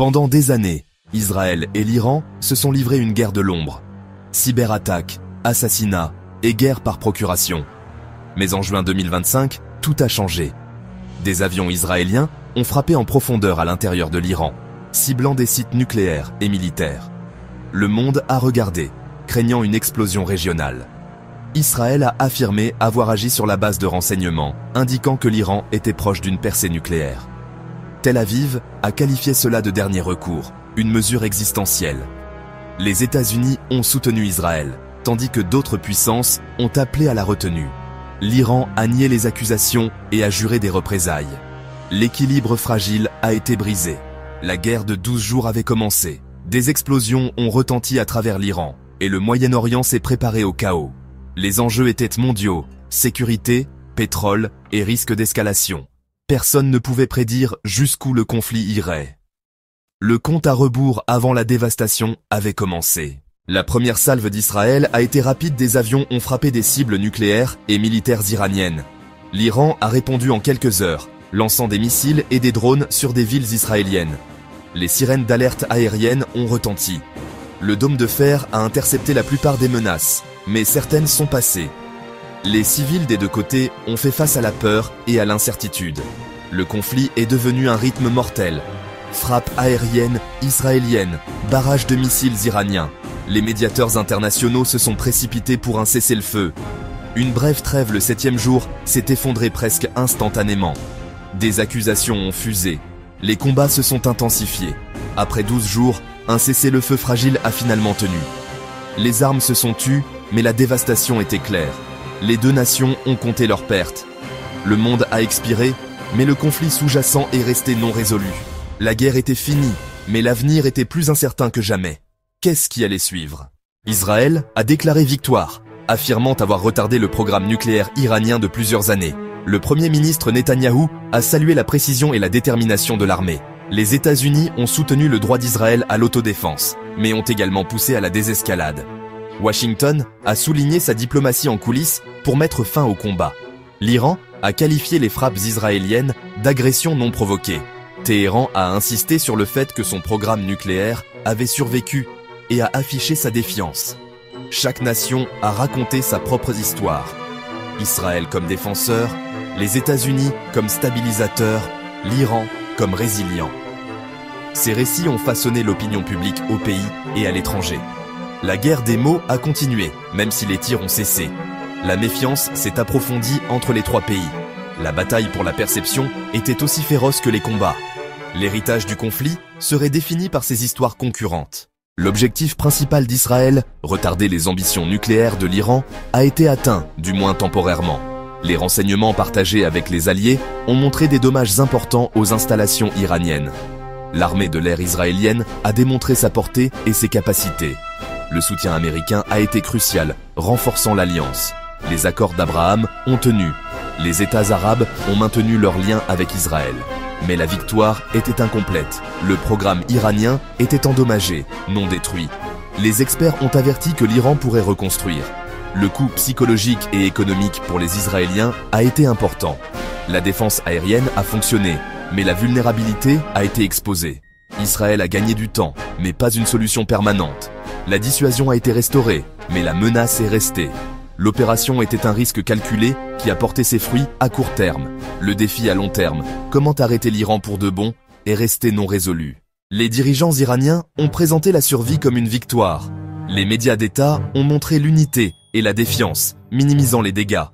Pendant des années, Israël et l'Iran se sont livrés une guerre de l'ombre. Cyberattaques, assassinats et guerre par procuration. Mais en juin 2025, tout a changé. Des avions israéliens ont frappé en profondeur à l'intérieur de l'Iran, ciblant des sites nucléaires et militaires. Le monde a regardé, craignant une explosion régionale. Israël a affirmé avoir agi sur la base de renseignements, indiquant que l'Iran était proche d'une percée nucléaire. Tel Aviv a qualifié cela de dernier recours, une mesure existentielle. Les États-Unis ont soutenu Israël, tandis que d'autres puissances ont appelé à la retenue. L'Iran a nié les accusations et a juré des représailles. L'équilibre fragile a été brisé. La guerre de 12 jours avait commencé. Des explosions ont retenti à travers l'Iran, et le Moyen-Orient s'est préparé au chaos. Les enjeux étaient mondiaux, sécurité, pétrole et risque d'escalation. Personne ne pouvait prédire jusqu'où le conflit irait. Le compte à rebours avant la dévastation avait commencé. La première salve d'Israël a été rapide, des avions ont frappé des cibles nucléaires et militaires iraniennes. L'Iran a répondu en quelques heures, lançant des missiles et des drones sur des villes israéliennes. Les sirènes d'alerte aérienne ont retenti. Le dôme de fer a intercepté la plupart des menaces, mais certaines sont passées. Les civils des deux côtés ont fait face à la peur et à l'incertitude. Le conflit est devenu un rythme mortel. Frappes aériennes israéliennes, barrages de missiles iraniens. Les médiateurs internationaux se sont précipités pour un cessez-le-feu. Une brève trêve le 7e jour s'est effondrée presque instantanément. Des accusations ont fusé. Les combats se sont intensifiés. Après 12 jours, un cessez-le-feu fragile a finalement tenu. Les armes se sont tues, mais la dévastation était claire. Les deux nations ont compté leurs pertes. Le monde a expiré, mais le conflit sous-jacent est resté non résolu. La guerre était finie, mais l'avenir était plus incertain que jamais. Qu'est-ce qui allait suivre? Israël a déclaré victoire, affirmant avoir retardé le programme nucléaire iranien de plusieurs années. Le Premier ministre Netanyahou a salué la précision et la détermination de l'armée. Les États-Unis ont soutenu le droit d'Israël à l'autodéfense, mais ont également poussé à la désescalade. Washington a souligné sa diplomatie en coulisses pour mettre fin au combat. L'Iran a qualifié les frappes israéliennes d'agressions non provoquées. Téhéran a insisté sur le fait que son programme nucléaire avait survécu et a affiché sa défiance. Chaque nation a raconté sa propre histoire. Israël comme défenseur, les États-Unis comme stabilisateur, l'Iran comme résilient. Ces récits ont façonné l'opinion publique au pays et à l'étranger. La guerre des mots a continué, même si les tirs ont cessé. La méfiance s'est approfondie entre les trois pays. La bataille pour la perception était aussi féroce que les combats. L'héritage du conflit serait défini par ces histoires concurrentes. L'objectif principal d'Israël, retarder les ambitions nucléaires de l'Iran, a été atteint, du moins temporairement. Les renseignements partagés avec les alliés ont montré des dommages importants aux installations iraniennes. L'armée de l'air israélienne a démontré sa portée et ses capacités. Le soutien américain a été crucial, renforçant l'alliance. Les accords d'Abraham ont tenu. Les États arabes ont maintenu leurs liens avec Israël. Mais la victoire était incomplète. Le programme iranien était endommagé, non détruit. Les experts ont averti que l'Iran pourrait reconstruire. Le coût psychologique et économique pour les Israéliens a été important. La défense aérienne a fonctionné, mais la vulnérabilité a été exposée. Israël a gagné du temps, mais pas une solution permanente. La dissuasion a été restaurée, mais la menace est restée. L'opération était un risque calculé qui a porté ses fruits à court terme. Le défi à long terme, comment arrêter l'Iran pour de bon, est resté non résolu. Les dirigeants iraniens ont présenté la survie comme une victoire. Les médias d'État ont montré l'unité et la défiance, minimisant les dégâts.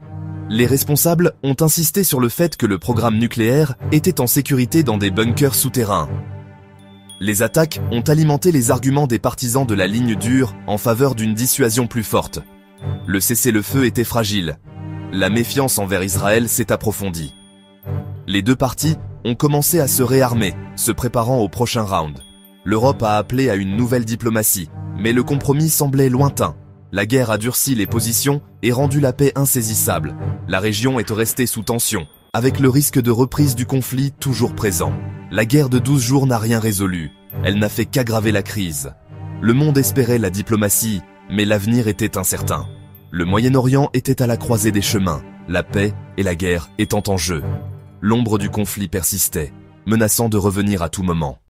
Les responsables ont insisté sur le fait que le programme nucléaire était en sécurité dans des bunkers souterrains. Les attaques ont alimenté les arguments des partisans de la ligne dure en faveur d'une dissuasion plus forte. Le cessez-le-feu était fragile. La méfiance envers Israël s'est approfondie. Les deux parties ont commencé à se réarmer, se préparant au prochain round. L'Europe a appelé à une nouvelle diplomatie, mais le compromis semblait lointain. La guerre a durci les positions et rendu la paix insaisissable. La région est restée sous tension, avec le risque de reprise du conflit toujours présent. La guerre de 12 jours n'a rien résolu. Elle n'a fait qu'aggraver la crise. Le monde espérait la diplomatie, mais l'avenir était incertain. Le Moyen-Orient était à la croisée des chemins, la paix et la guerre étant en jeu. L'ombre du conflit persistait, menaçant de revenir à tout moment.